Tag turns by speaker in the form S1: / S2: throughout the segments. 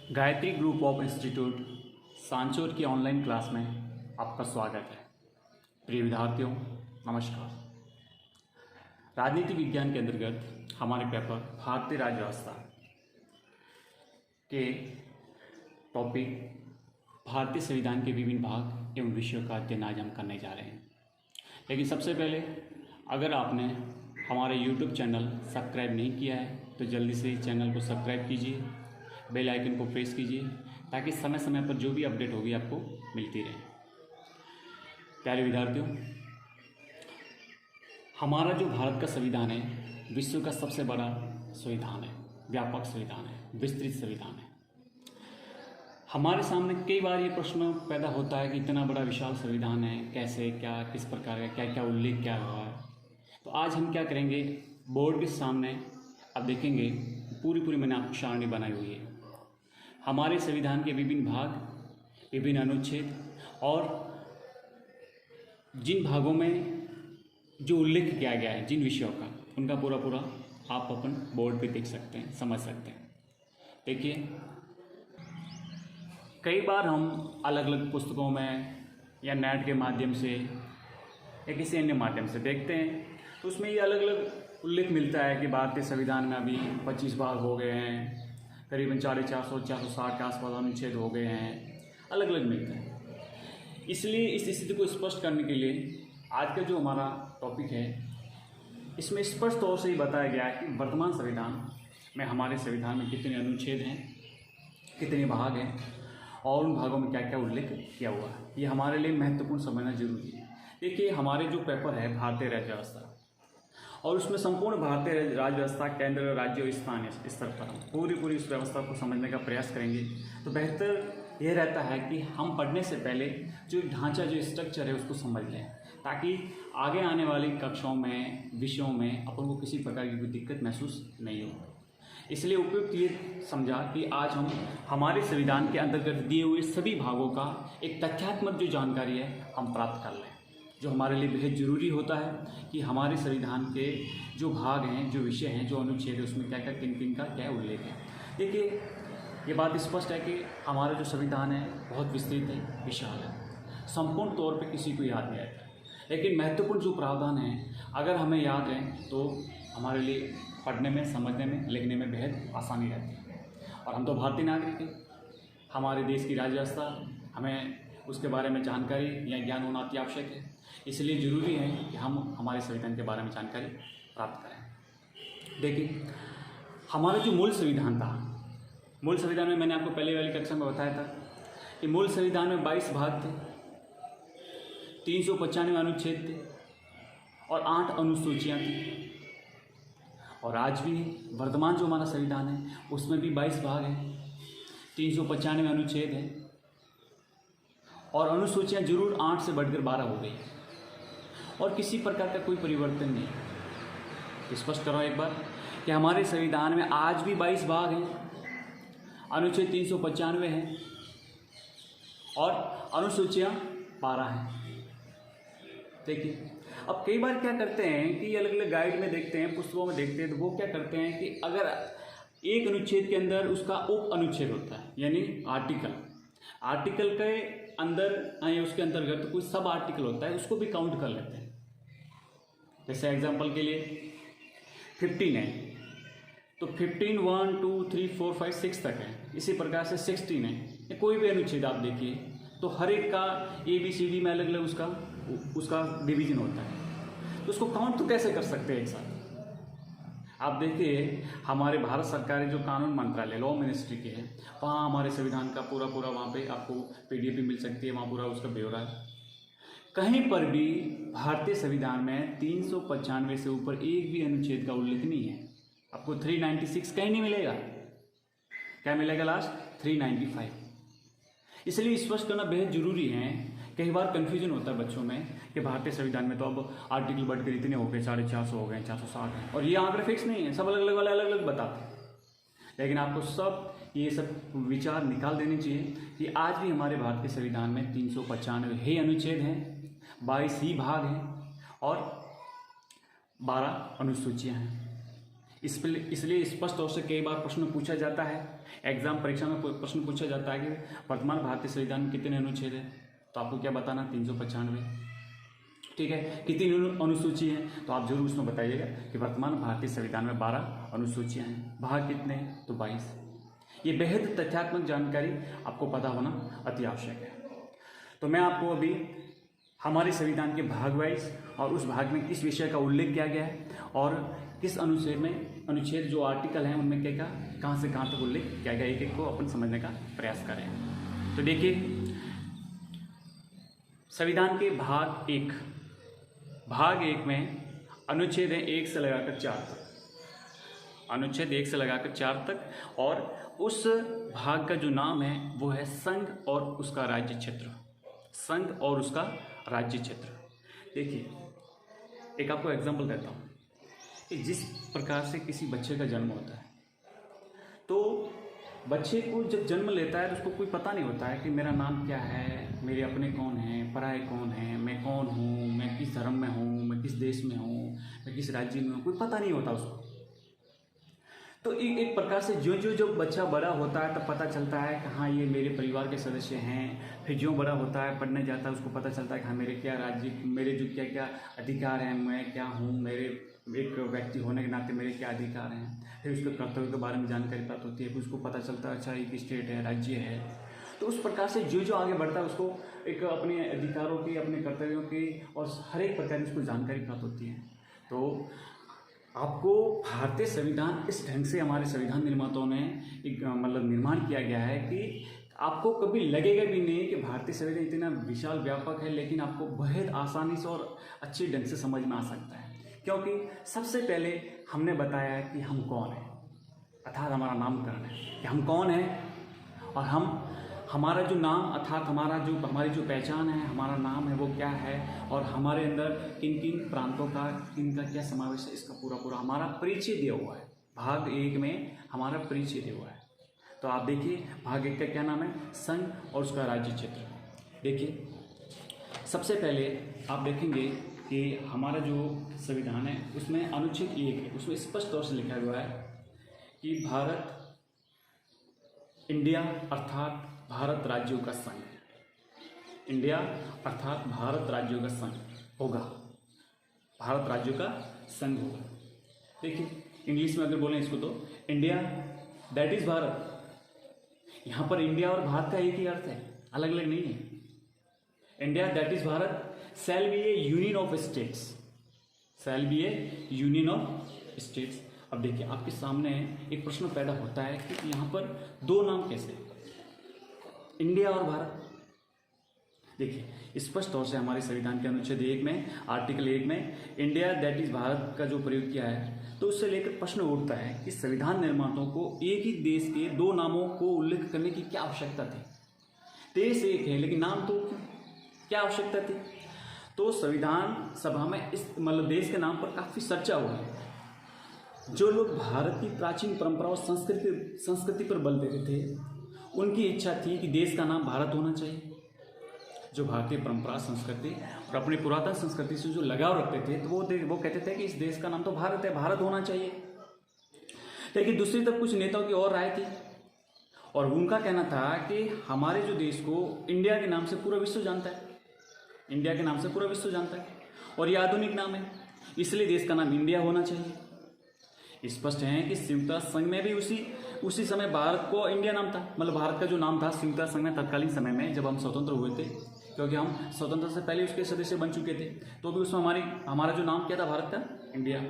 S1: Gayatri group of institute Sanchore की online class में आपका स्वागत है। प्रिय विद्यार्थियों, नमस्कार। राजनीति विज्ञान के अंतर्गत हमारे पेपर भारतीय राज्य व्यवस्था के टॉपिक भारतीय संविधान के विभिन्न भाग एवं विषयों का अध्ययन आज हम करने जा रहे हैं। लेकिन सबसे पहले अगर आपने हमारे YouTube चैनल सब्सक्राइब नहीं किया है तो जल्दी से इस चैनल को सब्सक्राइब कीजिए, बेल आइकन को प्रेस कीजिए ताकि समय समय पर जो भी अपडेट होगी आपको मिलती रहे। प्यारे विद्यार्थियों, हमारा जो भारत का संविधान है विश्व का सबसे बड़ा संविधान है, व्यापक संविधान है, विस्तृत संविधान है। हमारे सामने कई बार ये प्रश्न पैदा होता है कि इतना बड़ा विशाल संविधान है, कैसे, क्या, किस प्रकार का, क्या क्या उल्लेख क्या हुआ है। तो आज हम क्या करेंगे, बोर्ड के सामने अब देखेंगे पूरी मैंने आपको सारणी बनाई हुई है। हमारे संविधान के विभिन्न भाग, विभिन्न अनुच्छेद और जिन भागों में जो उल्लेख किया गया है, जिन विषयों का, उनका पूरा आप अपन बोर्ड पे देख सकते हैं, समझ सकते हैं। देखिए, कई बार हम अलग अलग पुस्तकों में या नेट के माध्यम से या किसी अन्य माध्यम से देखते हैं तो उसमें ये अलग अलग उल्लेख मिलता है कि भारतीय संविधान में अभी 25 भाग हो गए हैं, करीबन 460 के आसपास अनुच्छेद हो गए हैं, अलग अलग मिलते हैं। इसलिए इस स्थिति को स्पष्ट करने के लिए आज का जो हमारा टॉपिक है इसमें स्पष्ट तौर से ही बताया गया है कि वर्तमान संविधान में हमारे संविधान में कितने अनुच्छेद हैं, कितने भाग हैं और उन भागों में क्या क्या उल्लेख किया हुआ है। ये हमारे लिए महत्वपूर्ण समझना जरूरी है। देखिए, हमारे जो पेपर है भारतीय राज्य व्यवस्था और उसमें संपूर्ण भारतीय राज्य व्यवस्था केंद्र, राज्य और स्थानीय स्तर पर हम पूरी इस व्यवस्था को समझने का प्रयास करेंगे तो बेहतर यह रहता है कि हम पढ़ने से पहले जो ढांचा, जो स्ट्रक्चर है उसको समझ लें ताकि आगे आने वाली कक्षाओं में, विषयों में अपन को किसी प्रकार की कोई दिक्कत महसूस नहीं हो। इसलिए उपयुक्त ये समझा कि आज हम हमारे संविधान के अंतर्गत दिए हुए सभी भागों का एक तथ्यात्मक जो जानकारी है हम प्राप्त कर लें, जो हमारे लिए बेहद ज़रूरी होता है कि हमारे संविधान के जो भाग हैं, जो विषय हैं, जो अनुच्छेद है, उसमें क्या क्या किन का क्या उल्लेख है। देखिए, ये बात स्पष्ट है कि हमारा जो संविधान है बहुत विस्तृत है, विशाल है, संपूर्ण तौर पे किसी को याद नहीं रहता। लेकिन महत्वपूर्ण जो प्रावधान है अगर हमें याद है तो हमारे लिए पढ़ने में, समझने में, लिखने में बेहद आसानी रहती है। और हम तो भारतीय नागरिक हैं, हमारे देश की राज्य व्यवस्था, हमें उसके बारे में जानकारी या ज्ञान होना अति आवश्यक है। इसलिए ज़रूरी है कि हम हमारे संविधान के बारे में जानकारी प्राप्त करें। देखिए, हमारा जो मूल संविधान था, मूल संविधान में मैंने आपको पहले वाली कक्षा में बताया था कि मूल संविधान में 22 भाग थे, 395 अनुच्छेद थे और 8 अनुसूचियाँ थी। और आज भी वर्तमान जो हमारा संविधान है उसमें भी 22 भाग हैं, 395 अनुच्छेद हैं और अनुसूचियाँ जरूर 8 से बढ़कर 12 हो गई और किसी प्रकार का कोई परिवर्तन नहीं। स्पष्ट करो एक बार कि हमारे संविधान में आज भी 22 भाग हैं, अनुच्छेद 395 हैं और अनुसूचियाँ 12 हैं। देखिए, अब कई बार क्या करते हैं कि अलग अलग गाइड में देखते हैं, पुस्तकों में देखते हैं, तो वो क्या करते हैं कि अगर एक अनुच्छेद के अंदर उसका उप अनुच्छेद होता है यानी आर्टिकल के अंदर या उसके अंतर्गत कोई सब आर्टिकल होता है, उसको भी काउंट कर लेते हैं। जैसे एग्जांपल के लिए 15 है तो 15 1 2 3 4 5 6 तक है। इसी प्रकार से 16 है, कोई भी अनुच्छेद आप देखिए तो हर एक का ABCD में अलग अलग उसका डिवीजन होता है, तो उसको काउंट तो कैसे कर सकते हैं एक साथ। आप देखिए, हमारे भारत सरकार जो कानून मंत्रालय, लॉ मिनिस्ट्री के है, वहाँ हमारे संविधान का पूरा वहाँ पे आपको PDF भी मिल सकती है, वहाँ पूरा उसका ब्यौरा है। कहीं पर भी भारतीय संविधान में 395 से ऊपर एक भी अनुच्छेद का उल्लेख नहीं है। आपको 396 कहीं नहीं मिलेगा। क्या मिलेगा लास्ट? 395। इसलिए स्पष्ट करना बेहद जरूरी है। कई बार कन्फ्यूजन होता है बच्चों में कि भारतीय संविधान में तो अब आर्टिकल बढ़कर इतने हो गए, 450 हो गए, 460 हैं, और ये आंकड़े फिक्स नहीं है, सब अलग अलग वाले अलग अलग बताते हैं। लेकिन आपको ये सब विचार निकाल देने चाहिए कि आज भी हमारे भारत के संविधान में 395 ही अनुच्छेद हैं, 22 ही भाग हैं और 12 अनुसूचियाँ हैं। इसलिए स्पष्ट तौर से कई बार प्रश्न पूछा जाता है एग्जाम परीक्षा में प्रश्न पूछा जाता है कि वर्तमान भारतीय संविधान में कितने अनुच्छेद हैं, तो आपको क्या बताना, 395। ठीक है, कितनी अनुसूची हैं, तो आप जरूर उसमें बताइएगा कि वर्तमान भारतीय संविधान में 12 अनुसूचियाँ हैं। भाग कितने हैं, तो 22। ये बेहद तथ्यात्मक जानकारी आपको पता होना अति आवश्यक है। तो मैं आपको अभी हमारे संविधान के भाग वाइज और उस भाग में किस विषय का उल्लेख किया गया है और किस अनुच्छेद जो आर्टिकल हैं उनमें क्या क्या कहाँ से कहाँ तक उल्लेख किया गया, एक एक को अपन समझने का प्रयास करें। तो देखिए, संविधान के भाग एक में अनुच्छेद है 1 से लगाकर 4 तक, अनुच्छेद 1 से लगाकर 4 तक, और उस भाग का जो नाम है वो है संघ और उसका राज्य क्षेत्र। संघ और उसका राज्य क्षेत्र। देखिए, एक आपको एग्जांपल देता हूँ कि जिस प्रकार से किसी बच्चे का जन्म होता है, तो बच्चे को जब जन्म लेता है तो उसको कोई पता नहीं होता है कि मेरा नाम क्या है, मेरे अपने कौन हैं, पराये कौन हैं, मैं कौन हूँ, मैं किस धर्म में हूँ, मैं किस देश में हूँ, मैं किस राज्य में हूँ, कोई पता नहीं होता उसको। तो एक प्रकार से जो बच्चा बड़ा होता है तब पता चलता है कि हाँ ये मेरे परिवार के सदस्य हैं। फिर जो बड़ा होता है, पढ़ने जाता है, उसको पता चलता है कि हाँ मेरे क्या राज्य, मेरे जो क्या क्या अधिकार हैं, मैं क्या हूँ, मेरे एक व्यक्ति होने के नाते मेरे क्या अधिकार हैं। फिर उसके कर्तव्य के बारे में जानकारी प्राप्त होती है, फिर उसको पता चलता है अच्छा एक स्टेट है, राज्य है। तो उस प्रकार से जो आगे बढ़ता है उसको एक अपने अधिकारों की, अपने कर्तव्यों की और हर एक प्रकार की उसको जानकारी प्राप्त होती है। तो आपको भारतीय संविधान इस ढंग से हमारे संविधान निर्माताओं ने एक निर्माण किया गया है कि आपको कभी लगेगा भी नहीं कि भारतीय संविधान इतना विशाल व्यापक है, लेकिन आपको बहुत आसानी से और अच्छे ढंग से समझ में आ सकता है। क्योंकि सबसे पहले हमने बताया है कि हम कौन हैं, अर्थात हमारा नामकरण है कि हम कौन हैं और हमारा जो नाम अर्थात हमारी जो पहचान है, हमारा नाम है वो क्या है और हमारे अंदर किन किन प्रांतों का किन का क्या समावेश है, इसका पूरा हमारा परिचय दिया हुआ है। भाग 1 में हमारा परिचय दिया हुआ है। तो आप देखिए, भाग 1 का क्या नाम है, संघ और उसका राज्य क्षेत्र। देखिए, सबसे पहले आप देखेंगे कि हमारा जो संविधान है उसमें अनुच्छेद 1 है, उसमें स्पष्ट तौर से लिखा हुआ है कि भारत, इंडिया अर्थात भारत राज्यों का संघ, इंडिया अर्थात भारत राज्यों का संघ होगा, भारत राज्यों का संघ होगा। देखिए, इंग्लिश में अगर बोलें इसको तो इंडिया दैट इज भारत। यहाँ पर इंडिया और भारत का एक ही अर्थ है, अलग अलग नहीं है। India that is Bharat shall be A union of states, shall be A union of states. अब देखिए, आपके सामने एक प्रश्न पैदा होता है कि यहाँ पर दो नाम कैसे, इंडिया और भारत। देखिए, स्पष्ट तौर से हमारे संविधान के अनुच्छेद 1 में, आर्टिकल 1 में इंडिया दैट इज भारत का जो प्रयोग किया है, तो उससे लेकर प्रश्न उठता है कि संविधान निर्माताओं को एक ही देश के दो नामों को उल्लेख करने की क्या आवश्यकता थी। देश एक है लेकिन नाम तो क्या आवश्यकता थी। तो संविधान सभा में इस देश के नाम पर काफ़ी चर्चा हुई। जो लोग भारत की प्राचीन परंपरा और संस्कृति पर बल देते थे, उनकी इच्छा थी कि देश का नाम भारत होना चाहिए। जो भारतीय परंपरा, संस्कृति और अपनी पुरातन संस्कृति से जो लगाव रखते थे, तो वो कहते थे कि इस देश का नाम तो भारत है, भारत होना चाहिए। लेकिन दूसरी तरफ कुछ नेताओं की और राय थी और उनका कहना था कि हमारे जो देश को इंडिया के नाम से पूरा विश्व जानता है, इंडिया के नाम से पूरा विश्व जानता है और ये आधुनिक नाम है, इसलिए देश का नाम इंडिया होना चाहिए। स्पष्ट है कि संयुक्त राष्ट्र संघ में भी उसी समय भारत को इंडिया नाम था, भारत का जो नाम था संयुक्त राष्ट्र संघ में तत्कालीन समय में जब हम स्वतंत्र हुए थे, क्योंकि हम स्वतंत्रता से पहले उसके सदस्य बन चुके थे, तो भी उसमें हमारा जो नाम क्या था, भारत का, इंडिया।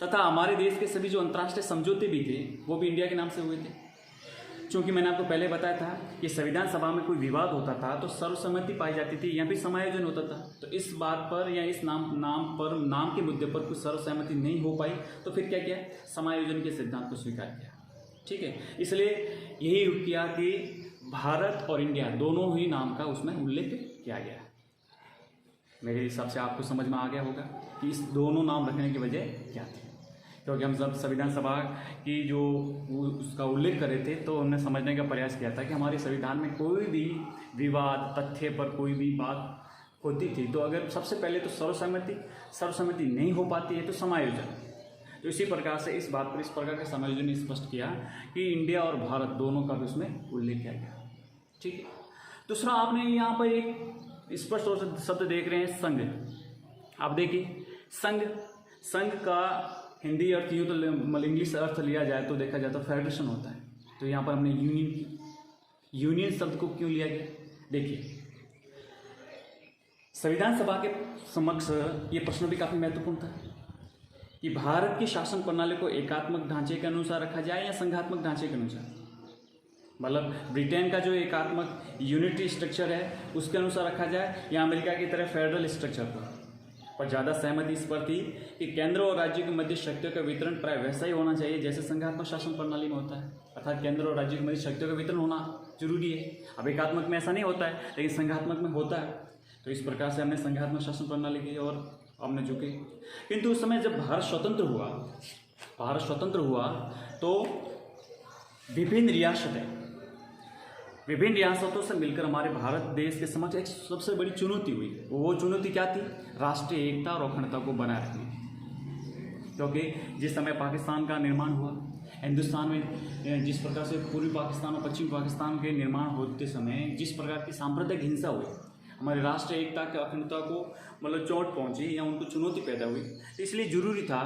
S1: तथा हमारे देश के सभी जो अंतर्राष्ट्रीय समझौते भी थे वो भी इंडिया के नाम से हुए थे। चूँकि मैंने आपको पहले बताया था कि संविधान सभा में कोई विवाद होता था तो सर्वसम्मति पाई जाती थी, यहाँ भी समायोजन होता था। तो इस बात पर या इस नाम के मुद्दे पर कुछ सर्वसहमति नहीं हो पाई, तो फिर क्या किया, समायोजन के सिद्धांत को स्वीकार किया। ठीक है, इसलिए यही किया कि भारत और इंडिया दोनों ही नाम का उसमें उल्लेख किया गया। मेरे हिसाब से आपको समझ में आ गया होगा कि इस दोनों नाम रखने की वजह क्या थी, क्योंकि हम जब संविधान सभा की जो उसका उल्लेख कर रहे थे तो हमने समझने का प्रयास किया था कि हमारे संविधान में कोई भी विवाद, तथ्य पर कोई भी बात होती थी तो अगर सबसे पहले तो सर्वसम्मति नहीं हो पाती है तो समायोजन। तो इसी प्रकार से इस बात पर इस प्रकार के समायोजन ने स्पष्ट किया कि इंडिया और भारत दोनों का भी उसमें उल्लेख किया गया। ठीक है। दूसरा, आपने यहाँ पर एक स्पष्ट तौर से शब्द देख रहे हैं, संघ। आप देखिए, संघ का हिंदी अर्थ यूँ तो मतलब इंग्लिश अर्थ लिया जाए तो देखा जाए तो फेडरेशन होता है। तो यहाँ पर हमने यूनियन शब्द को क्यों लिया गया? देखिए, संविधान सभा के समक्ष ये प्रश्न भी काफ़ी महत्वपूर्ण था कि भारत की शासन प्रणाली को एकात्मक ढांचे के अनुसार रखा जाए या संघात्मक ढांचे के अनुसार। मतलब ब्रिटेन का जो एकात्मक यूनिटी स्ट्रक्चर है उसके अनुसार रखा जाए या अमेरिका की तरह फेडरल स्ट्रक्चर पर ज़्यादा सहमति इस पर थी कि केंद्र और राज्य के मध्य शक्तियों का वितरण प्राय वैसा ही होना चाहिए जैसे संघात्मक शासन प्रणाली में होता है, अर्थात केंद्र और राज्य के मध्य शक्तियों का वितरण होना जरूरी है। अब एकात्मक में ऐसा नहीं होता है, लेकिन संघात्मक में होता है। तो इस प्रकार से हमने संघात्मक शासन प्रणाली की और हमने झुके। किंतु उस समय जब भारत स्वतंत्र हुआ तो विभिन्न रियासतों से मिलकर हमारे भारत देश के समक्ष एक सबसे बड़ी चुनौती हुई। वो चुनौती क्या थी? राष्ट्रीय एकता और अखंडता को बनाए रखने। क्योंकि जिस समय पाकिस्तान का निर्माण हुआ, हिंदुस्तान में जिस प्रकार से पूर्वी पाकिस्तान और पश्चिमी पाकिस्तान के निर्माण होते समय जिस प्रकार की सांप्रदायिक हिंसा हुई, हमारे राष्ट्रीय एकता के अखंडता को मतलब चोट पहुंची या उनको चुनौती पैदा हुई। तो इसलिए जरूरी था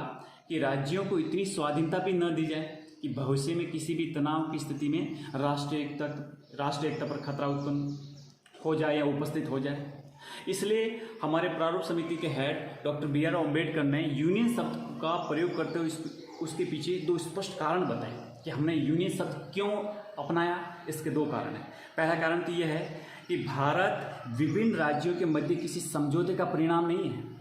S1: कि राज्यों को इतनी स्वाधीनता भी न दी जाए कि भविष्य में किसी भी तनाव की स्थिति में राष्ट्रीय एकता पर खतरा उत्पन्न हो जाए या उपस्थित हो जाए। इसलिए हमारे प्रारूप समिति के हेड डॉक्टर BR अम्बेडकर ने यूनियन शब्द का प्रयोग करते हुए उसके पीछे दो स्पष्ट कारण बताए कि हमने यूनियन शब्द क्यों अपनाया। इसके दो कारण हैं। पहला कारण तो यह है कि भारत विभिन्न राज्यों के मध्य किसी समझौते का परिणाम नहीं है।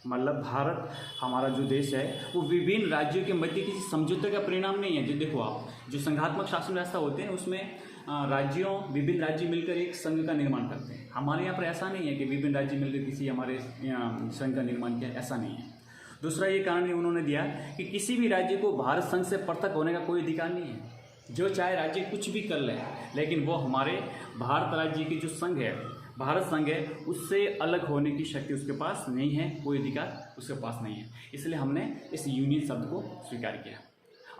S1: मतलब भारत हमारा जो देश है वो विभिन्न राज्यों के मध्य किसी समझौते का परिणाम नहीं है। जो देखो आप, जो संघात्मक शासन व्यवस्था होते हैं उसमें विभिन्न राज्य मिलकर एक संघ का निर्माण करते हैं। हमारे यहाँ पर ऐसा नहीं है कि विभिन्न राज्य मिलकर किसी हमारे यहाँ संघ का निर्माण किया, ऐसा नहीं है। दूसरा ये कारण ये उन्होंने दिया कि किसी भी राज्य को भारत संघ से पृथक होने का कोई अधिकार नहीं है। जो चाहे राज्य कुछ भी कर ले, लेकिन वो हमारे भारत राज्य की जो संघ है, भारत संघ है, उससे अलग होने की शक्ति उसके पास नहीं है, कोई अधिकार उसके पास नहीं है। इसलिए हमने इस यूनियन शब्द को स्वीकार किया।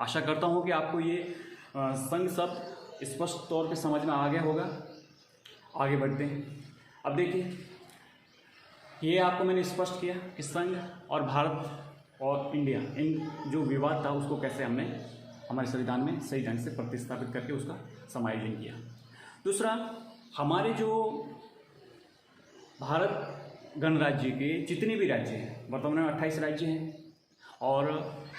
S1: आशा करता हूँ कि आपको ये संघ शब्द स्पष्ट तौर पे समझ में आ गया होगा। आगे बढ़ते हैं। अब देखिए, ये आपको मैंने स्पष्ट किया कि संघ और भारत और इंडिया, इन जो विवाद था उसको कैसे हमने हमारे संविधान में सही ढंग से प्रतिस्थापित करके उसका समायोजन किया। दूसरा, हमारे जो भारत गणराज्य के जितने भी राज्य हैं, वर्तमान में 28 राज्य हैं और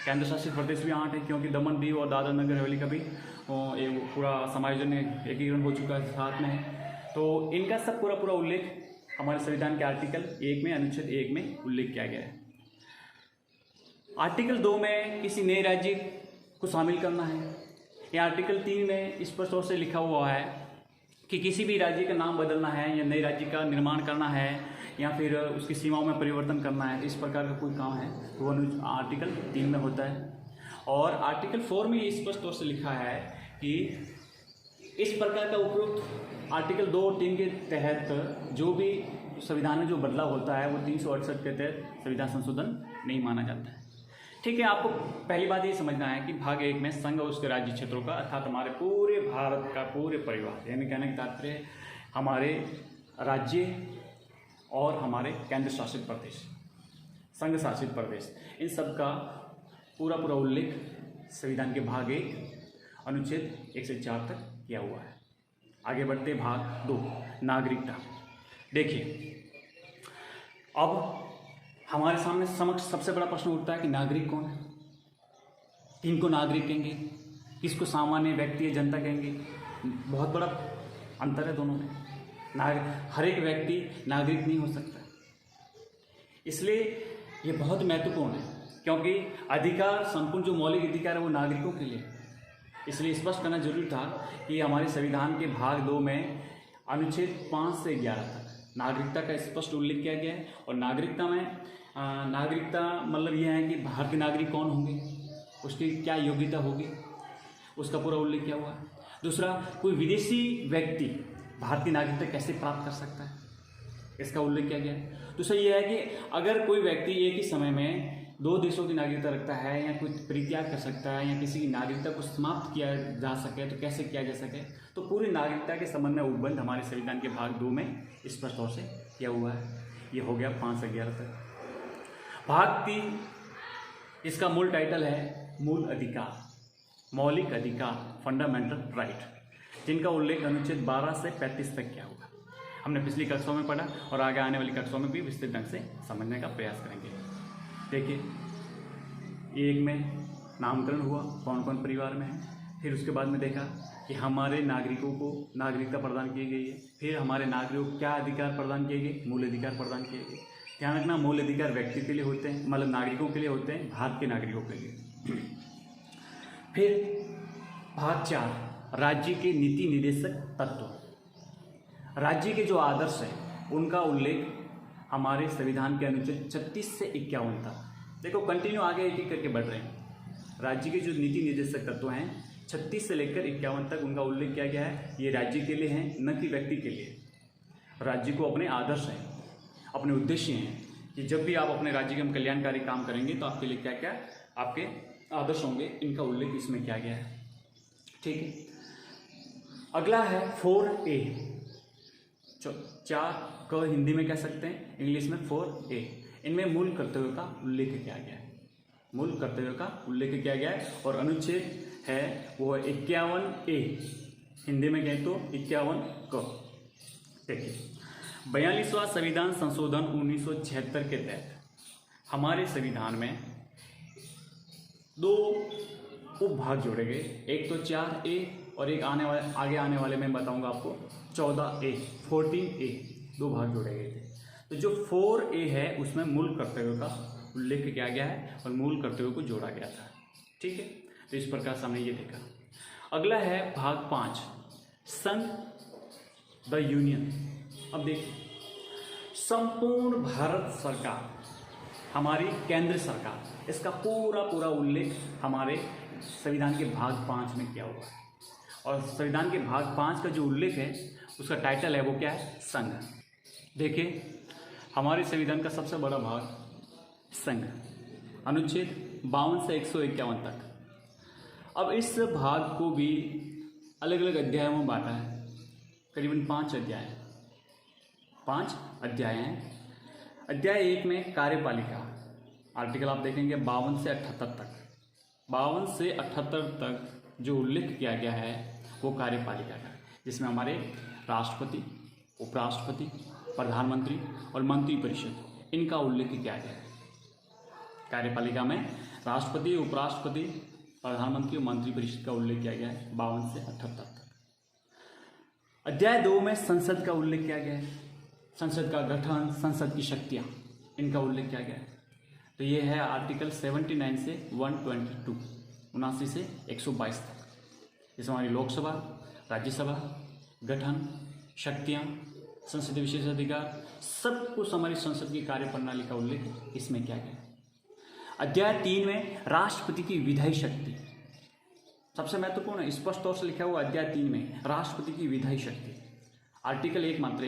S1: केंद्र शासित प्रदेश भी 8 है, क्योंकि दमन दीव और दादरा नगर हवेली का भी एक पूरा समायोजन एकीकरण हो चुका है, साथ में है। तो इनका सब पूरा उल्लेख हमारे संविधान के आर्टिकल 1 में, अनुच्छेद 1 में उल्लेख किया गया है। आर्टिकल 2 में किसी नए राज्य को शामिल करना है। या आर्टिकल 3 में स्पष्ट तौर से लिखा हुआ है कि किसी भी राज्य का नाम बदलना है या नए राज्य का निर्माण करना है या फिर उसकी सीमाओं में परिवर्तन करना है, तो इस प्रकार का कोई काम है तो वो आर्टिकल 3 में होता है। और आर्टिकल 4 में ये स्पष्ट तौर से लिखा है कि इस प्रकार का उपयुक्त आर्टिकल 2 और 3 के तहत जो भी संविधान में जो बदलाव होता है वो 368 के तहत संविधान संशोधन नहीं माना जाता है। ठीक है, आपको पहली बात ये समझना है कि भाग 1 में संघ और उसके राज्य क्षेत्रों का, अर्थात हमारे पूरे भारत का पूरे परिवार, यानी कहने का तात्पर्य हमारे राज्य और हमारे केंद्र शासित प्रदेश, संघ शासित प्रदेश, इन सब का पूरा उल्लेख संविधान के भाग 1 अनुच्छेद 1 से 4 तक किया हुआ है। आगे बढ़ते भाग 2, नागरिकता। देखिए, अब हमारे सामने समक्ष सबसे बड़ा प्रश्न उठता है कि नागरिक कौन है, किनको नागरिक कहेंगे, किसको सामान्य व्यक्ति या जनता कहेंगे। बहुत बड़ा अंतर है दोनों में। हर एक व्यक्ति नागरिक नहीं हो सकता। इसलिए ये बहुत महत्वपूर्ण है, क्योंकि अधिकार, संपूर्ण जो मौलिक अधिकार है वो नागरिकों के लिए। इसलिए स्पष्ट करना जरूरी था कि हमारे संविधान के भाग 2 में अनुच्छेद 5 से 11 तक नागरिकता का स्पष्ट उल्लेख किया गया है। और नागरिकता में नागरिकता मतलब यह है कि भारतीय नागरिक कौन होंगे, उसकी क्या योग्यता होगी, उसका पूरा उल्लेख किया हुआ है। दूसरा, कोई विदेशी व्यक्ति भारतीय नागरिकता कैसे प्राप्त कर सकता है, इसका उल्लेख किया गया है। दूसरा यह है कि अगर कोई व्यक्ति एक ही समय में दो देशों की नागरिकता रखता है या कुछ परित्याग कर सकता है या किसी की नागरिकता को समाप्त किया जा सके तो कैसे किया जा सके, तो पूरी नागरिकता के संबंध में उपबंध हमारे संविधान के भाग 2 में स्पष्ट तौर से किया हुआ है। ये हो गया 5 से 11 तक। भाग 3, इसका मूल टाइटल है मूल अधिकार, मौलिक अधिकार, फंडामेंटल राइट, जिनका उल्लेख अनुच्छेद 12 से 35 तक किया हुआ। हमने पिछली कक्षाओं में पढ़ा और आगे आने वाली कक्षाओं में भी विस्तृत ढंग से समझने का प्रयास करेंगे। देखिए, एक में नामकरण हुआ कौन कौन परिवार में है, फिर उसके बाद में देखा कि हमारे नागरिकों को नागरिकता प्रदान की गई है, फिर हमारे नागरिकों को क्या अधिकार प्रदान किए गए, मूल अधिकार प्रदान किए गए। ध्यान रखना, मूल अधिकार व्यक्ति के लिए होते हैं, मतलब नागरिकों के लिए होते हैं, भारत के नागरिकों के लिए। फिर भाग 4, राज्य के नीति निर्देशक तत्व, राज्य के जो आदर्श हैं उनका उल्लेख हमारे संविधान के अनुच्छेद 36 से 51 तक। देखो, कंटिन्यू आगे एक एक करके बढ़ रहे हैं। राज्य के जो नीति निर्देशक तत्व हैं 36 से लेकर 51 तक उनका उल्लेख किया गया है। ये राज्य के लिए हैं, न कि व्यक्ति के लिए। राज्य को अपने आदर्श हैं, अपने उद्देश्य हैं कि जब भी आप अपने राज्य के हम कल्याणकारी काम करेंगे तो आपके लिए क्या क्या आपके आदर्श होंगे, इनका उल्लेख इसमें किया गया है। ठीक है, अगला है 4A। 4 क हिंदी में कह सकते हैं, इंग्लिश में 4A। इनमें मूल कर्तव्यों का उल्लेख किया गया है, मूल कर्तव्यों का उल्लेख किया गया है। और अनुच्छेद है वो 51A, हिंदी में कहें तो 51 क। देखिए, 42वां संविधान संशोधन 1976 के तहत हमारे संविधान में 2 उपभाग जोड़े गए। एक तो 4A और एक आगे आने वाले में बताऊंगा आपको 14A, 14A, 2 भाग जोड़े गए थे। तो जो 4A है उसमें मूल कर्तव्यों का उल्लेख किया गया है और मूल कर्तव्यों को जोड़ा गया था। ठीक है, तो इस प्रकार से हमने ये देखा। अगला है भाग 5, संघ, द यूनियन। अब देखिए, संपूर्ण भारत सरकार, हमारी केंद्र सरकार, इसका पूरा उल्लेख हमारे संविधान के भाग 5 में किया हुआ है। और संविधान के भाग 5 का जो उल्लेख है उसका टाइटल है वो क्या है, संघ। देखिए, हमारे संविधान का सबसे बड़ा भाग संघ, अनुच्छेद 52 से 151 तक। अब इस भाग को भी अलग अलग अध्यायों में बांटा है, करीबन 5 अध्याय हैं। अध्याय 1 में कार्यपालिका, आर्टिकल आप देखेंगे 52 से 78 तक। 52 से 78 तक जो उल्लेख किया गया है वो कार्यपालिका का, जिसमें हमारे राष्ट्रपति, उपराष्ट्रपति, प्रधानमंत्री और मंत्रिपरिषद, इनका उल्लेख किया गया है। कार्यपालिका में राष्ट्रपति, उपराष्ट्रपति, प्रधानमंत्री और मंत्रिपरिषद का उल्लेख किया गया है 52 से 78 तक। अध्याय 2 में संसद का उल्लेख किया गया है, संसद का गठन, संसद की शक्तियाँ, इनका उल्लेख किया गया है। तो ये है आर्टिकल 79 से 122, 79 से 122 तक। इसमें हमारी लोकसभा, राज्यसभा, गठन, शक्तियाँ, संसदीय विशेष अधिकार, सब कुछ हमारी संसद की कार्य प्रणाली का उल्लेख इसमें किया गया है। अध्याय 3 में राष्ट्रपति की विधायी शक्ति, सबसे महत्वपूर्ण है, स्पष्ट तौर से लिखा हुआ अध्याय 3 में राष्ट्रपति की विधायी शक्ति। आर्टिकल 1 मात्र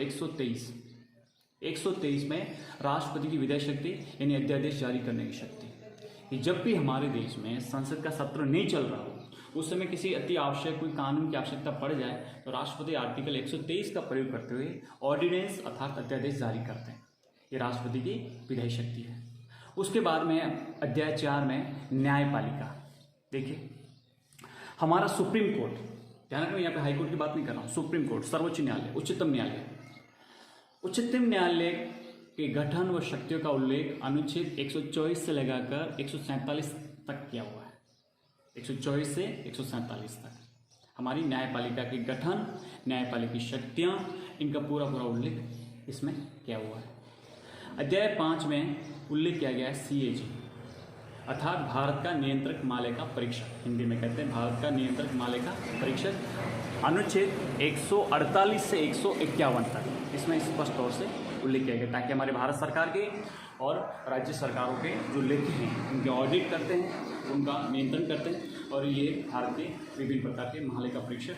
S1: 123 में राष्ट्रपति की विधायी शक्ति यानी अध्यादेश जारी करने की शक्ति, कि जब भी हमारे देश में संसद का सत्र नहीं चल रहा हो, उस समय किसी अति आवश्यक कोई कानून की आवश्यकता पड़ जाए तो राष्ट्रपति आर्टिकल 123 का प्रयोग करते हुए ऑर्डिनेंस अर्थात अध्यादेश जारी करते हैं। ये राष्ट्रपति की विधायी शक्ति है। उसके बाद में अध्याय 4 में न्यायपालिका। देखिए, हमारा सुप्रीम कोर्ट, ध्यान रखना यहाँ पे हाई कोर्ट की बात नहीं कर रहा हूँ, सुप्रीम कोर्ट, सर्वोच्च न्यायालय, उच्चतम न्यायालय। उच्चतम न्यायालय के गठन व शक्तियों का उल्लेख अनुच्छेद 124 से लगाकर 147 तक किया हुआ है। 124 से 147 तक हमारी न्यायपालिका के गठन, न्यायपालिका की शक्तियाँ, इनका पूरा उल्लेख इसमें किया हुआ है। अध्याय 5 में उल्लेख किया गया है CAG, अर्थात भारत का नियंत्रक माले का परीक्षक, हिंदी में कहते हैं भारत का नियंत्रक माले का परीक्षक, अनुच्छेद 148 से 151 तक इसमें स्पष्ट तौर से उल्लेख किया गया, ताकि हमारे भारत सरकार के और राज्य सरकारों के जो लेखी हैं उनके ऑडिट करते हैं, उनका नियंत्रण करते हैं। और ये भारत के विभिन्न प्रकार के महालेखा परीक्षक,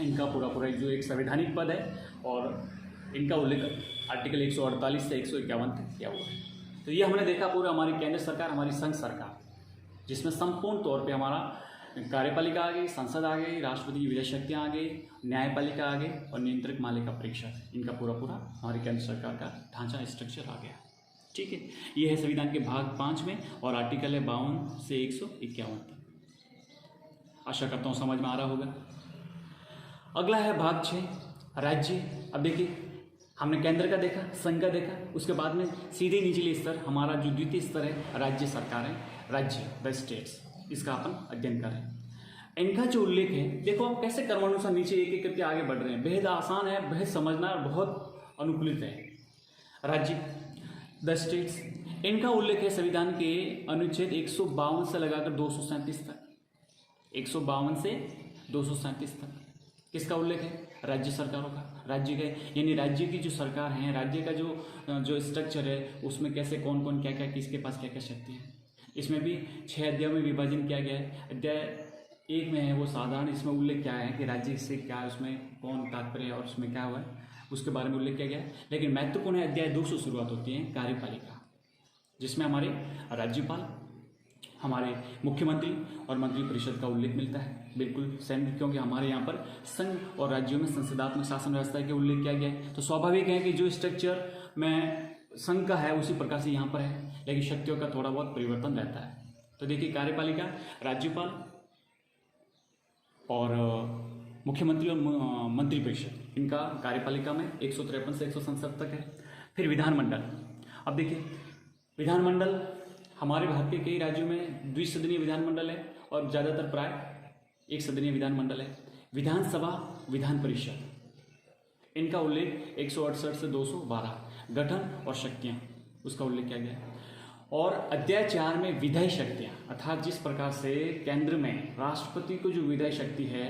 S1: इनका पूरा जो एक संवैधानिक पद है और इनका उल्लेख आर्टिकल 148 से 151 तक किया हुआ है। तो ये हमने देखा पूरा हमारी केंद्र सरकार, हमारी संघ सरकार, जिसमें संपूर्ण तौर पे हमारा कार्यपालिका आ गई, संसद आ गई, राष्ट्रपति की विधेयक शक्तियाँ आ गई, न्यायपालिका आ गई और नियंत्रक मालिका परिषद, इनका पूरा हमारी केंद्र सरकार का ढांचा स्ट्रक्चर आ गया। ठीक है, ये है संविधान के भाग 5 में और आर्टिकल है 52 से 151 तक। आशा करता हूँ समझ में आ रहा होगा। अगला है भाग 6 राज्य। अब देखिए, हमने केंद्र का देखा, संघ का देखा, उसके बाद में सीधे निचले स्तर हमारा जो द्वितीय स्तर है राज्य सरकार है, राज्य द स्टेट्स, इसका अपन अध्ययन करें। इनका जो उल्लेख है, देखो हम कैसे क्रमानुसार नीचे एक एक करके आगे बढ़ रहे हैं। बेहद आसान है, बेहद समझना और बहुत अनुकूलित है। राज्य द स्टेट्स, इनका उल्लेख है संविधान के अनुच्छेद 152 से लगाकर 237 तक। 152 से 237 तक किसका उल्लेख है? राज्य सरकारों का, राज्य के, यानी राज्य की जो सरकार है, राज्य का जो स्ट्रक्चर है, उसमें कैसे कौन कौन क्या क्या, किसके पास क्या क्या शक्ति है। इसमें भी 6 अध्यायों में विभाजन किया गया है। अध्याय 1 में है वो साधारण, इसमें उल्लेख क्या है कि राज्य से क्या है, उसमें कौन तात्पर्य है और उसमें क्या हुआ है, उसके बारे में उल्लेख किया गया है। लेकिन महत्वपूर्ण है अध्याय 2 से शुरुआत होती है कार्यपालिका, जिसमें हमारे राज्यपाल, हमारे मुख्यमंत्री और मंत्रिपरिषद का उल्लेख मिलता है। बिल्कुल सेम, क्योंकि हमारे यहाँ पर संघ और राज्यों में संसदात्मक शासन व्यवस्था के उल्लेख किया गया है। तो स्वाभाविक है कि जो स्ट्रक्चर में संघ का है उसी प्रकार से यहाँ पर है, लेकिन शक्तियों का थोड़ा बहुत परिवर्तन रहता है। तो देखिए, कार्यपालिका राज्यपाल और मुख्यमंत्री और मंत्रिपरिषद, इनका कार्यपालिका में 153 से 167 तक है। फिर विधानमंडल। अब देखिए, विधानमंडल हमारे भारत के कई राज्यों में द्विसदनीय विधानमंडल है और ज़्यादातर प्राय एक सदनीय विधानमंडल है। विधानसभा, विधान परिषद, इनका उल्लेख 168 से 212, गठन और शक्तियाँ, उसका उल्लेख किया गया। और अध्याय 4 में विधायी शक्तियाँ, अर्थात जिस प्रकार से केंद्र में राष्ट्रपति को जो विधायी शक्ति है,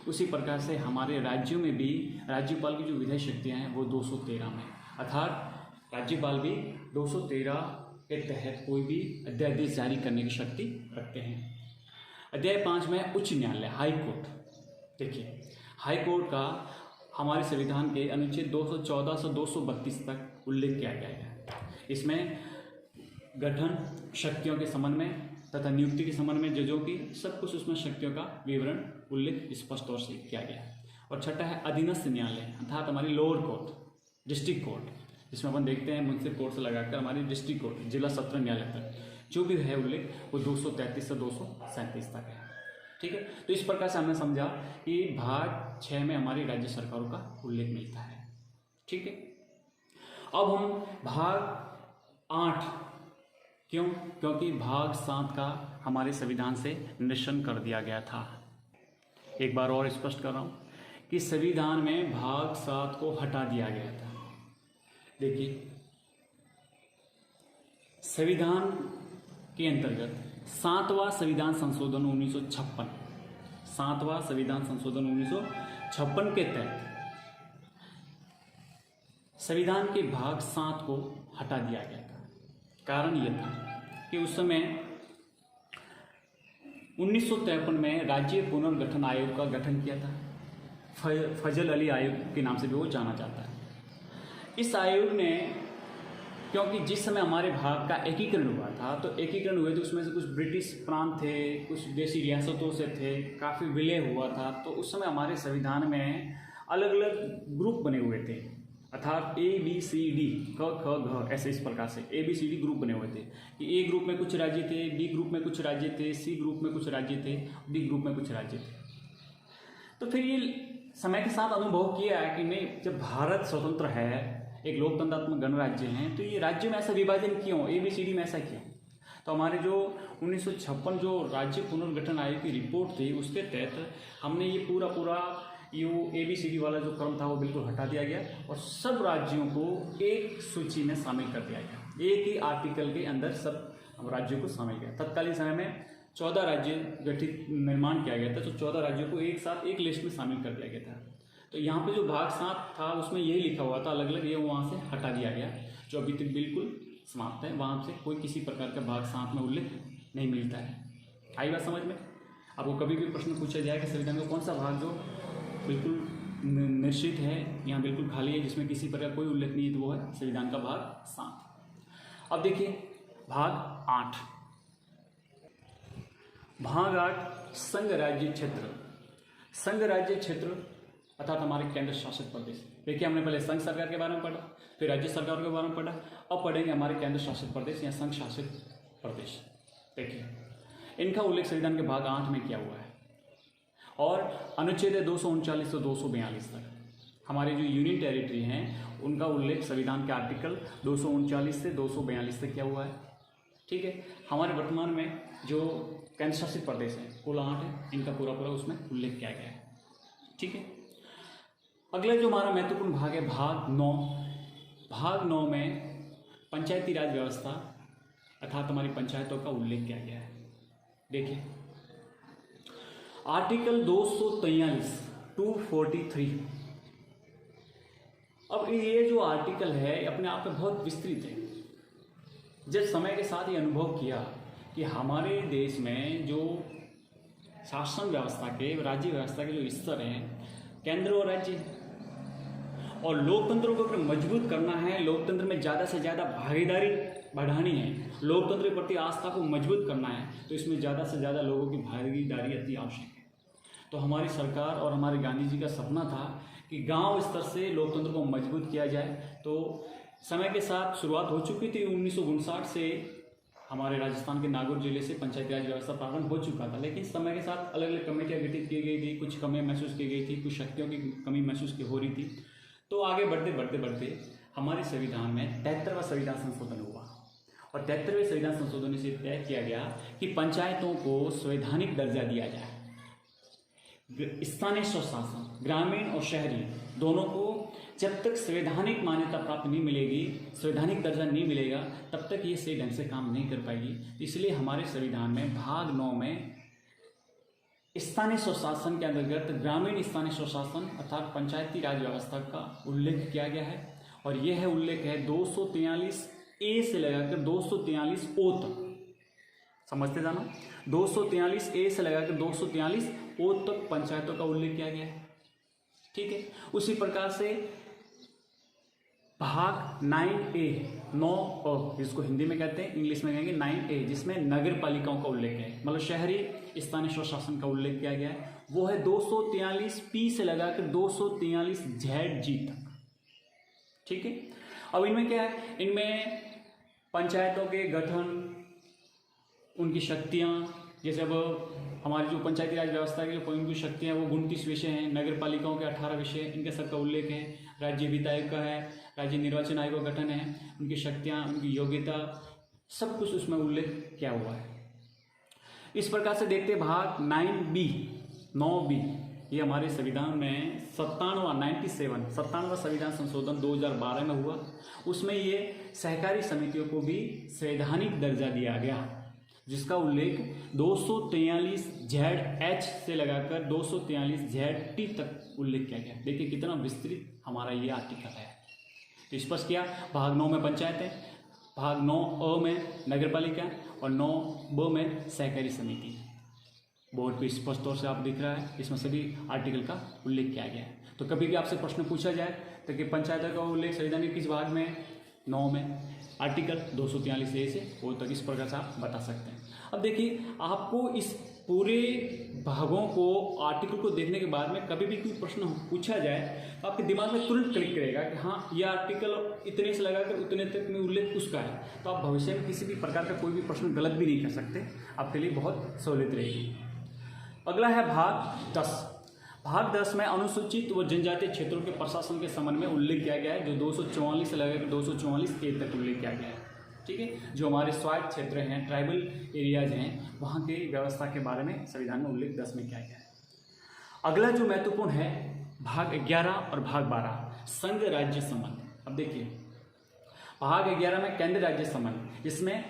S1: उसी प्रकार से हमारे राज्यों में भी राज्यपाल की जो विधायी शक्तियाँ हैं वो 213 में, अर्थात राज्यपाल भी 213 के तहत कोई भी अध्यादेश जारी करने की शक्ति रखते हैं। अध्याय 5 में उच्च न्यायालय, हाई कोर्ट। देखिए, हाई कोर्ट का हमारे संविधान के अनुच्छेद 214 से 232 तक उल्लेख किया गया है। इसमें गठन, शक्तियों के संबंध में तथा नियुक्ति के संबंध में जजों की, सब कुछ उसमें शक्तियों का विवरण उल्लेख स्पष्ट तौर से किया गया है। और छठा है अधीनस्थ न्यायालय, अर्थात हमारी लोअर कोर्ट, डिस्ट्रिक्ट कोर्ट, जिसमें अपन देखते हैं मुंसिफ कोर्ट से लगाकर हमारी डिस्ट्रिक्ट कोर्ट, जिला सत्र न्यायालय तक जो भी है उल्लेख वो 233 से 237 तक है। ठीक है, तो इस प्रकार से हमने समझा कि भाग 6 में हमारी राज्य सरकारों का उल्लेख मिलता है। ठीक है, अब हम भाग 8, क्यों? क्योंकि भाग 7 का हमारे संविधान से निरसन कर दिया गया था। एक बार और स्पष्ट कर रहा हूँ कि संविधान में भाग 7 को हटा दिया गया था। देखिए, संविधान के अंतर्गत 7वां संविधान संशोधन 1956, 7वां संविधान संशोधन 1956 के तहत संविधान के भाग 7 को हटा दिया गया था। कारण यह था कि उस समय 1953 में राज्य पुनर्गठन आयोग का गठन किया था। फजल अली आयोग के नाम से भी वो जाना जाता है। इस आयोग ने, क्योंकि जिस समय हमारे भारत का एकीकरण हुआ था, तो एकीकरण हुए तो उसमें से कुछ ब्रिटिश प्रांत थे, कुछ देशी रियासतों से थे, काफ़ी विलय हुआ था। तो उस समय हमारे संविधान में अलग अलग ग्रुप बने हुए थे, अर्थात ABCD, क ख घ, ऐसे इस प्रकार से ABCD ग्रुप बने हुए थे कि A ग्रुप में कुछ राज्य थे, B ग्रुप में कुछ राज्य थे, C ग्रुप में कुछ राज्य थे, D ग्रुप में कुछ राज्य थे। तो फिर ये समय के साथ अनुभव किया है कि नहीं, जब भारत स्वतंत्र है, एक लोकतंत्रात्मक गणराज्य हैं, तो ये राज्यों में ऐसा विभाजन क्यों, ABCD में ऐसा क्यों? तो हमारे जो 1956 जो राज्य पुनर्गठन आयोग की रिपोर्ट थी, उसके तहत हमने ये पूरा ये ABCD वाला जो क्रम था वो बिल्कुल हटा दिया गया और सब राज्यों को एक सूची में शामिल कर दिया गया। एक ही आर्टिकल के अंदर सब राज्यों को शामिल किया। तत्कालीन समय में 14 राज्य गठित निर्माण किया गया था, तो 14 राज्यों को एक साथ एक लिस्ट में शामिल कर दिया गया था। तो यहाँ पे जो भाग 7 था उसमें यही लिखा हुआ था अलग अलग, ये वहाँ से हटा दिया गया, जो अभी तक बिल्कुल समाप्त है। वहाँ से कोई किसी प्रकार का भाग 7 में उल्लेख नहीं मिलता है। आई बात समझ में? आपको कभी भी प्रश्न पूछा जाए कि संविधान का कौन सा भाग जो बिल्कुल निश्चित है, यहाँ बिल्कुल खाली है, जिसमें किसी प्रकार कोई उल्लेख नहीं है, तो वो है संविधान का भाग 7। अब देखिए भाग 8, भाग 8 संघ राज्य क्षेत्र। संघ राज्य क्षेत्र अर्थात हमारे केंद्र शासित प्रदेश। देखिए हमने पहले संघ सरकार के बारे में पढ़ा, फिर राज्य सरकार के बारे में पढ़ा, अब पढ़ेंगे हमारे केंद्र शासित प्रदेश या संघ शासित प्रदेश। देखिए इनका उल्लेख संविधान के भाग 8 में किया हुआ है और अनुच्छेद 239 से 242 तक हमारे जो यूनियन टेरिटरी हैं उनका उल्लेख संविधान के आर्टिकल 239 से 242 तक किया हुआ है। ठीक है, हमारे वर्तमान में जो केंद्र शासित प्रदेश हैं कुल 8 है, इनका पूरा उसमें उल्लेख किया गया है। ठीक है, अगला जो हमारा महत्वपूर्ण भाग है भाग 9। भाग 9 में पंचायती राज व्यवस्था अर्थात हमारी पंचायतों का उल्लेख किया गया है। देखिए आर्टिकल 243 243। अब ये जो आर्टिकल है अपने आप में बहुत विस्तृत है। जब समय के साथ ये अनुभव किया कि हमारे देश में जो शासन व्यवस्था के राज्य व्यवस्था के जो स्तर हैं केंद्र और राज्य, और लोकतंत्र को अगर मजबूत करना है, लोकतंत्र में ज़्यादा से ज़्यादा भागीदारी बढ़ानी है, लोकतंत्र के प्रति आस्था को मजबूत करना है, तो इसमें ज़्यादा से ज़्यादा लोगों की भागीदारी अति आवश्यक है। तो हमारी सरकार और हमारे गांधी जी का सपना था कि गांव स्तर से लोकतंत्र को मजबूत किया जाए। तो समय के साथ शुरुआत हो चुकी थी। 1959 से हमारे राजस्थान के नागौर जिले से पंचायती राज व्यवस्था प्रारंभ हो चुका था, लेकिन समय के साथ अलग अलग कमेटियाँ गठित की गई थी, कुछ कमियाँ महसूस की गई थी, कुछ शक्तियों की कमी महसूस हो रही थी। तो आगे बढ़ते हमारे संविधान में 73वां संविधान संशोधन हुआ और 73वें संविधान संशोधन से तय किया गया कि पंचायतों को संवैधानिक दर्जा दिया जाए। स्थानीय स्वशासन ग्रामीण और शहरी दोनों को जब तक संवैधानिक मान्यता प्राप्त नहीं मिलेगी, संवैधानिक दर्जा नहीं मिलेगा, तब तक ये सही ढंग से काम नहीं कर पाएगी। इसलिए हमारे संविधान में भाग 9 में स्थानीय स्वशासन के अंतर्गत ग्रामीण स्थानीय स्वशासन अर्थात पंचायती राज व्यवस्था का उल्लेख किया गया है और यह उल्लेख है 243A से लगाकर 243O तक। समझते जाना, 243A से लगाकर 243O तक पंचायतों का उल्लेख किया गया है। ठीक है, उसी प्रकार से भाग 9A 9A जिसको हिंदी में कहते हैं, इंग्लिश में कहेंगे 9A, जिसमें नगर पालिकाओं का उल्लेख है, मतलब शहरी स्थानीय स्वशासन का उल्लेख किया गया है। वो है 243P से लगाकर 243ZG तक। ठीक है, अब इनमें क्या है, इनमें पंचायतों के गठन, उनकी शक्तियाँ, जैसे अब हमारी जो पंचायती राज व्यवस्था की जो उनकी शक्तियाँ वो 29 विषय हैं, नगर पालिकाओं के 18 विषय, इनके सबका उल्लेख है। राज्य वित्त आयोग का है, राज्य निर्वाचन आयोग का गठन है, उनकी शक्तियाँ, उनकी योग्यता, सब कुछ उसमें उल्लेख किया हुआ है। इस प्रकार से देखते भाग 9B, ये हमारे संविधान में 97वां संविधान संशोधन 2012 में हुआ। उसमें ये सहकारी समितियों को भी संवैधानिक दर्जा दिया गया, जिसका उल्लेख 243ZH से लगाकर 243ZT तक उल्लेख किया गया। देखिए कितना विस्तृत हमारा ये आर्टिकल है। तो स्पष्ट किया, भाग 9 में पंचायतें, भाग 9A में नगर पालिका और 9B में सहकारी समिति। बोर्ड पे स्पष्ट तौर से आप दिख रहा है, इसमें सभी आर्टिकल का उल्लेख किया गया है। तो कभी भी आपसे प्रश्न पूछा जाए तो कि पंचायत का उल्लेख संविधान के किस भाग में है, 9 में, आर्टिकल 243A से वो तक, इस प्रकार से आप बता सकते हैं। अब देखिए आपको इस पूरे भागों को, आर्टिकल को देखने के बाद में कभी भी कोई प्रश्न पूछा जाए तो आपके दिमाग में तुरंत क्लिक करेगा कि हाँ यह आर्टिकल इतने से लगाकर उतने तक में उल्लेख उसका है। तो आप भविष्य में किसी भी प्रकार का कोई भी प्रश्न गलत भी नहीं कर सकते, आपके लिए बहुत सहूलियत रहेगी। अगला है भाग 10। भाग 10 में अनुसूचित व जनजातीय क्षेत्रों के प्रशासन के संबंध में उल्लेख किया गया है, जो 244 से लगाकर 244A तक उल्लेख किया गया है। ठीक है, जो हमारे स्वायत्त क्षेत्र हैं, ट्राइबल एरियाज हैं, वहाँ की व्यवस्था के बारे में संविधान में उल्लेख 10 में किया गया है। अगला जो महत्वपूर्ण है भाग 11 और भाग 12 संघ राज्य संबंध। अब देखिए भाग 11 में केंद्र राज्य संबंध, जिसमें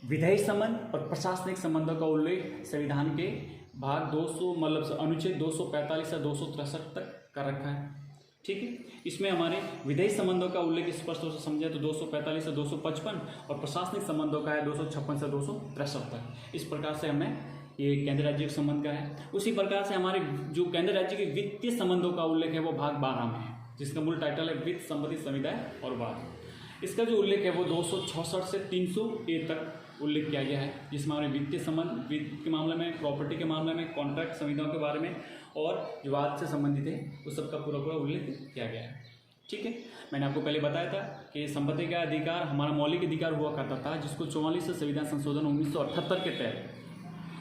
S1: विधायी संबंध और प्रशासनिक संबंधों का उल्लेख संविधान के भाग 200 मतलब अनुच्छेद 245 से 263 तक कर रखा है। ठीक है, इसमें हमारे विधायी संबंधों का उल्लेख स्पष्ट रूप से समझे तो 245 से 255 और प्रशासनिक संबंधों का है 256 से 263 तक। इस प्रकार से हमें ये केंद्र राज्य के संबंध का है। उसी प्रकार से हमारे जो केंद्र राज्य के वित्तीय संबंधों का उल्लेख है वो भाग 12 में है, जिसका मूल टाइटल है वित्त संबंधित संविधान और वाद। इसका जो उल्लेख है वो 266 से 300 ए तक उल्लेख किया गया है, जिसमें हमारे वित्तीय संबंध, वित्त के मामले में, प्रॉपर्टी के मामले में, कॉन्ट्रैक्ट संविधाओं के बारे में और जो वाद से संबंधित है उस सबका पूरा पूरा उल्लेख किया गया है। ठीक है, मैंने आपको पहले बताया था कि संपत्ति का अधिकार हमारा मौलिक अधिकार हुआ करता था, जिसको 44 संविधान संशोधन 1978 के तहत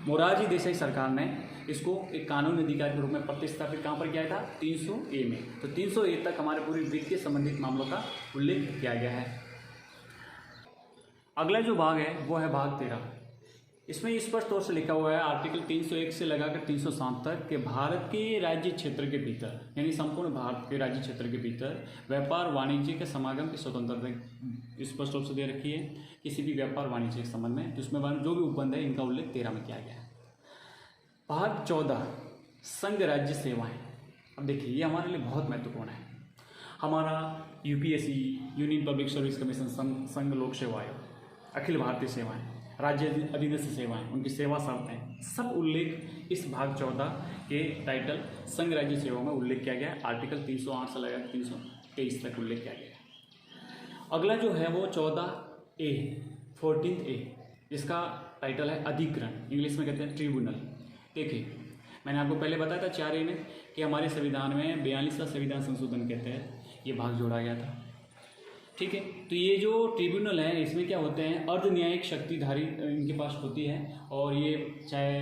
S1: मोरारजी देसाई सरकार ने इसको एक कानूनी अधिकार के रूप में प्रतिस्थापित कहाँ पर किया था, 300 ए में। तो 300 ए तक हमारे पूरी वित्तीय संबंधित मामलों का उल्लेख किया गया है। अगला जो भाग है वो है भाग 13। इसमें स्पष्ट तौर से लिखा हुआ है आर्टिकल 301 से लगाकर 307 तक कि भारत के राज्य क्षेत्र के भीतर, यानी संपूर्ण भारत के राज्य क्षेत्र के भीतर व्यापार वाणिज्य के समागम की स्वतंत्रता स्पष्ट रूप से दे रखी है। किसी भी व्यापार वाणिज्य के संबंध में जिसमें जो भी उपबंध है इनका उल्लेख 13 में किया गया है। भाग 14 संघ राज्य सेवाएं। अब देखिए ये हमारे लिए बहुत महत्वपूर्ण है। हमारा UPSC, union public service commission, संघ लोक सेवा आयोग, अखिल भारतीय सेवाएं, राज्य अधीनस्थ सेवाएं, उनकी सेवा शर्तें, सब उल्लेख इस भाग 14 के टाइटल संघ राज्य सेवा में उल्लेख किया गया है। आर्टिकल 308 से लेकर 323 तक उल्लेख किया गया है। अगला जो है वो 14 ए, जिसका टाइटल है अधिग्रहण, इंग्लिश में कहते हैं ट्रिब्यूनल। देखिए मैंने आपको पहले बताया था 4 ए में कि हमारे संविधान में 42वां संविधान संशोधन के तहत ये भाग जोड़ा गया था। ठीक है, तो ये जो ट्रिब्यूनल है इसमें क्या होते हैं, अर्ध न्यायिक शक्तिधारी इनके पास होती है, और ये चाहे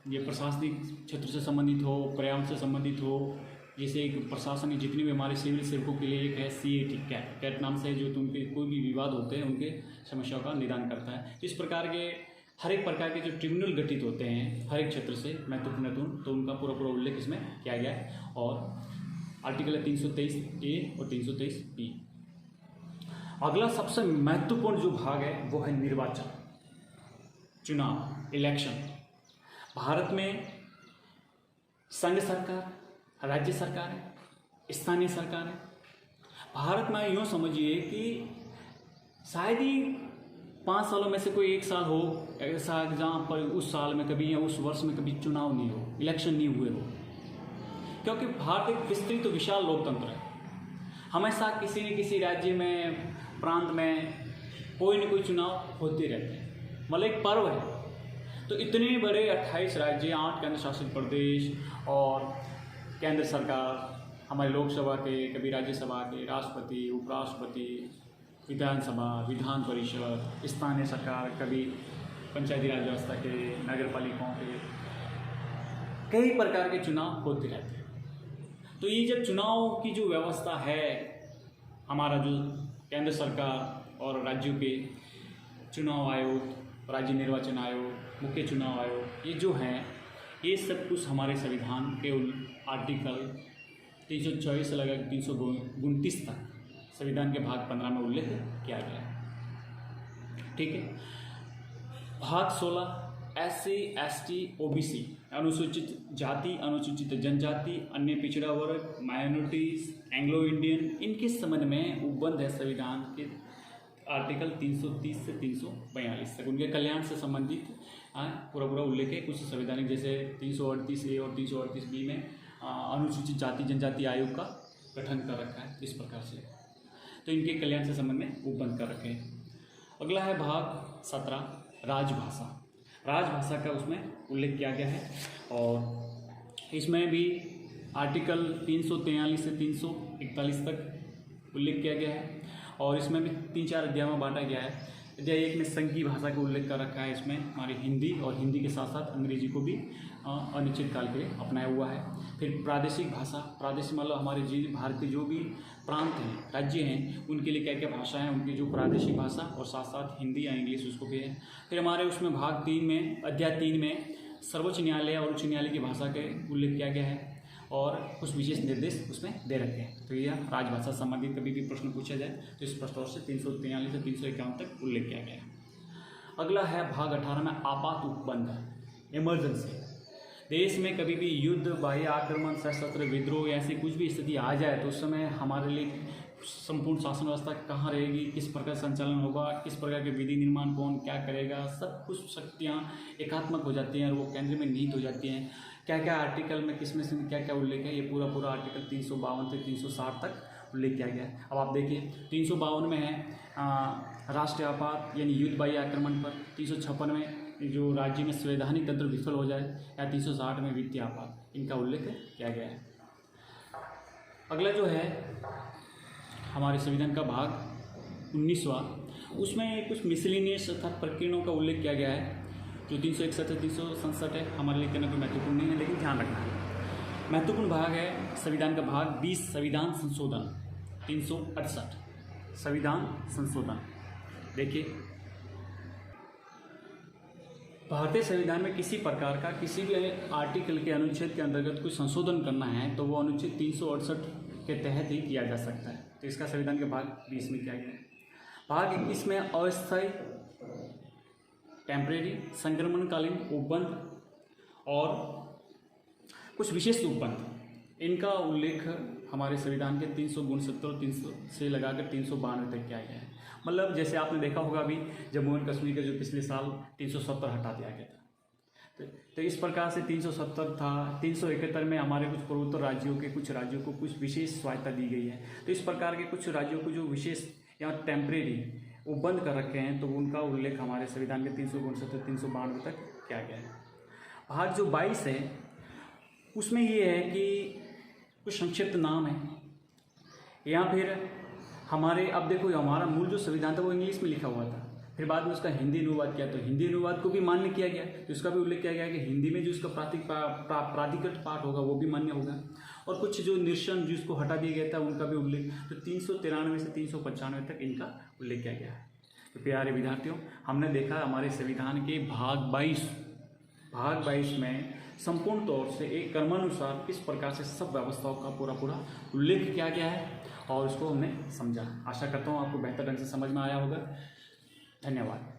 S1: ये प्रशासनिक क्षेत्र से संबंधित हो, पर्यावरण से संबंधित हो, जैसे एक प्रशासनिक जितनी भी हमारे सिविल सेवकों के लिए एक है CAT, कैट नाम से, जो उनके कोई भी विवाद होते हैं उनके समस्याओं का निदान करता है। इस प्रकार के हर एक प्रकार के जो ट्रिब्यूनल गठित होते हैं हर एक क्षेत्र से महत्वपूर्ण, तो उनका पूरा पूरा उल्लेख इसमें किया गया है। और आर्टिकल 323 ए और 323 बी। अगला सबसे महत्वपूर्ण जो भाग है वो है निर्वाचन, चुनाव, इलेक्शन। भारत में संघ सरकार, राज्य सरकार है, स्थानीय सरकार है। भारत में यूँ समझिए कि शायद ही 5 सालों में से कोई एक साल हो ऐसा जहाँ पर उस साल में कभी या उस वर्ष में कभी चुनाव नहीं हो, इलेक्शन नहीं हुए हो, क्योंकि भारत एक विस्तृत तो विशाल लोकतंत्र है। हमेशा किसी न किसी राज्य में, प्रांत में कोई न कोई चुनाव होते रहते हैं, मतलब एक पर्व है। तो इतने बड़े 28 राज्य, 8 केंद्र शासित प्रदेश और केंद्र सरकार, हमारे लोकसभा के, कभी राज्यसभा के, राष्ट्रपति, उपराष्ट्रपति, विधानसभा, विधान परिषद, स्थानीय सरकार, कभी पंचायती राज व्यवस्था के, नगर पालिकाओं के, कई प्रकार के चुनाव होते रहते हैं। तो ये जब चुनाव की जो व्यवस्था है, हमारा जो केंद्र सरकार और राज्यों के चुनाव आयोग, राज्य निर्वाचन आयोग, मुख्य चुनाव आयोग, ये जो हैं ये सब कुछ हमारे संविधान के आर्टिकल 324 से लेकर 329 तक संविधान के भाग 15 में उल्लेख किया गया है। ठीक है, भाग 16 SC, ST, OBC, अनुसूचित जाति, अनुसूचित जनजाति, अन्य पिछड़ा वर्ग, माइनॉरिटीज, एंग्लो इंडियन, इनके संबंध में उपबंध है संविधान के आर्टिकल 330 से 342 तक। उनके कल्याण से संबंधित पूरा पूरा उल्लेख है। कुछ संवैधानिक जैसे 338 ए और 338 बी में अनुसूचित जाति जनजाति आयोग का गठन कर रखा है इस प्रकार से, तो इनके कल्याण से संबंध में उपबंध कर रखे हैं। अगला है भाग 17 राजभाषा। राजभाषा का उसमें उल्लेख किया गया है और इसमें भी आर्टिकल 343 से 341 तक उल्लेख किया गया है और इसमें भी 3-4 अध्यायों में बांटा गया है। अध्याय 1 में संघ की भाषा का उल्लेख कर रखा है। इसमें हमारी हिंदी और हिंदी के साथ साथ अंग्रेजी को भी अनिश्चित काल के लिए अपनाया हुआ है। फिर प्रादेशिक भाषा, प्रादेशिक मतलब हमारे भारत के जो भी प्रांत हैं, राज्य हैं, उनके लिए क्या क्या भाषा हैं, उनकी जो प्रादेशिक भाषा और साथ साथ हिंदी या इंग्लिश उसको भी है। फिर हमारे उसमें भाग 3 में, अध्याय 3 में सर्वोच्च न्यायालय और उच्च न्यायालय की भाषा के उल्लेख किया गया है और कुछ विशेष निर्देश उसमें दे रखे हैं। तो यह राजभाषा संबंधित कभी भी प्रश्न पूछा जाए तो स्पष्ट तौर से 343 से 351 तक उल्लेख किया गया है। अगला है भाग 18 में आपात उपबंध, इमरजेंसी। देश में कभी भी युद्ध, बाह्य आक्रमण, सशस्त्र विद्रोह ऐसी कुछ भी स्थिति आ जाए तो उस समय हमारे लिए संपूर्ण शासन व्यवस्था कहाँ रहेगी, किस प्रकार संचालन होगा, किस प्रकार के विधि निर्माण कौन क्या करेगा, सब कुछ शक्तियाँ एकात्मक हो जाती हैं और वो केंद्र में निहित हो जाती हैं। क्या क्या आर्टिकल में किस में से क्या क्या उल्लेख है, ये पूरा आर्टिकल 352 से 360 तक उल्लेख किया गया है। अब आप देखिए 352 में है राष्ट्रीय आपात यानी युद्ध बाह्य आक्रमण पर, 356 में जो राज्य में संवैधानिक तंत्र विफल हो जाए, या 360 में वित्तीय आपात, इनका उल्लेख किया गया है। अगला जो है हमारे संविधान का भाग 19वां, उसमें कुछ मिसलिनियस अर्थात प्रकरणों का उल्लेख किया गया है। जो 361 से 367 है हमारे लिए कहना कोई महत्वपूर्ण नहीं है, लेकिन ध्यान रखना है। महत्वपूर्ण भाग है संविधान का भाग 20 संविधान संशोधन 368 संविधान संशोधन। देखिए भारतीय संविधान में किसी प्रकार का किसी भी आर्टिकल के अनुच्छेद के अंतर्गत कुछ संशोधन करना है तो वो अनुच्छेद 368 के तहत ही किया जा सकता है। तो इसका संविधान के भाग 20 में किया गया है। भाग 21 में अस्थायी टेम्परेरी संक्रमणकालीन उपबंध और कुछ विशेष उपबंध, इनका उल्लेख हमारे संविधान के 369 और 300 से लगाकर 392 तक किया गया है। मतलब जैसे आपने देखा होगा अभी जम्मू एंड कश्मीर का जो पिछले साल 370 हटा दिया गया था, तो इस प्रकार से 370 था। 371 में हमारे कुछ पूर्वोत्तर राज्यों को कुछ विशेष स्वायत्ता दी गई है। तो इस प्रकार के कुछ राज्यों को जो विशेष या टेम्परेरी उपबंध कर रखे हैं तो उनका उल्लेख हमारे संविधान के 369 392 तक किया गया है। भाग जो 22 है उसमें ये है कि कुछ संक्षिप्त नाम है, या फिर हमारे अब देखो हमारा मूल जो संविधान था वो इंग्लिश में लिखा हुआ था, फिर बाद में उसका हिंदी अनुवाद किया तो हिंदी अनुवाद को भी मान्य किया गया, तो उसका भी उल्लेख किया गया कि हिंदी में जो उसका प्राधिकृत पाठ होगा वो भी मान्य होगा। और कुछ जो निरसन जिसको हटा दिया गया था उनका भी उल्लेख, तो 393 से 395 तक इनका उल्लेख किया गया है। तो प्यारे विद्यार्थियों, हमने देखा हमारे संविधान के भाग 22 में संपूर्ण तौर से एक क्रमानुसार किस प्रकार से सब व्यवस्थाओं का पूरा उल्लेख किया गया है और उसको हमने समझा। आशा करता हूँ आपको बेहतर ढंग से समझ में आया होगा। धन्यवाद।